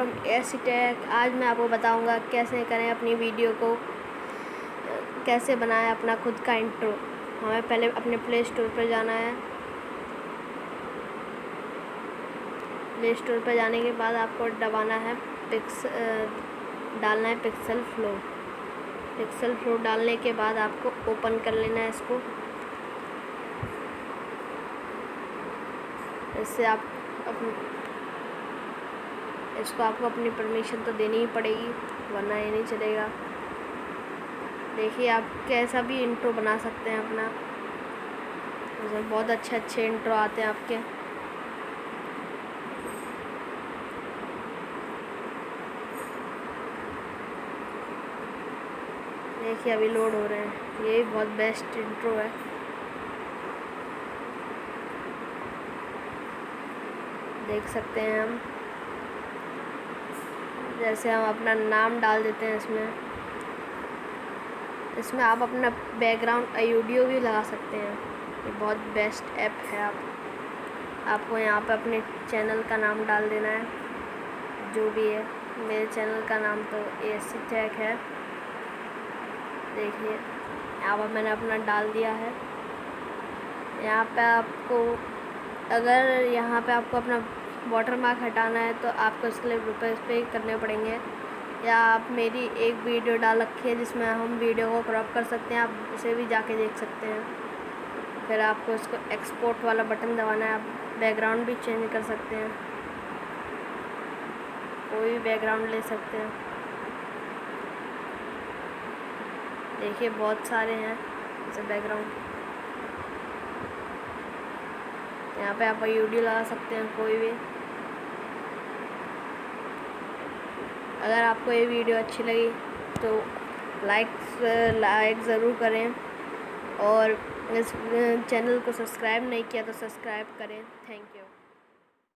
From AC take. आज मैं आपको बताऊंगा कैसे करें अपनी वीडियो को, कैसे बनाएं अपना खुद का इंट्रो। हमें पहले अपने प्ले स्टोर पर जाना है। प्ले स्टोर पर जाने के बाद आपको दबाना है डालना है पिक्सल फ्लो। डालने के बाद आपको ओपन कर लेना है इसको। इससे आप इसको आपको अपनी परमिशन तो देनी ही पड़ेगी, वरना ये नहीं चलेगा। देखिए, आप कैसा भी इंट्रो बना सकते हैं अपना। उसमें बहुत अच्छे इंट्रो आते हैं आपके। देखिए, अभी लोड हो रहे हैं। ये बहुत बेस्ट इंट्रो है। देख सकते हैं हम, जैसे हम अपना नाम डाल देते हैं इसमें आप अपना बैकग्राउंड ऑडियो भी लगा सकते हैं। ये बहुत बेस्ट ऐप है। आपको यहाँ पे अपने चैनल का नाम डाल देना है, जो भी है। मेरे चैनल का नाम तो एसी टेक है। देखिए, यहाँ पर मैंने अपना डाल दिया है। यहाँ पे आपको, अगर यहाँ पे आपको अपना वाटरमार्क हटाना है तो आपको इसके लिए रुपये पे करने पड़ेंगे। या आप मेरी एक वीडियो डाल रखी है जिसमें हम वीडियो को क्रॉप कर सकते हैं, आप उसे भी जाके देख सकते हैं। फिर आपको इसको एक्सपोर्ट वाला बटन दबाना है। आप बैकग्राउंड भी चेंज कर सकते हैं, कोई भी बैकग्राउंड ले सकते हैं। देखिए, बहुत सारे हैं जैसे बैकग्राउंड। यहाँ पे आप वीडियो लगा सकते हैं, कोई भी। अगर आपको ये वीडियो अच्छी लगी तो लाइक ज़रूर करें, और इस चैनल को सब्सक्राइब नहीं किया तो सब्सक्राइब करें। Thank you.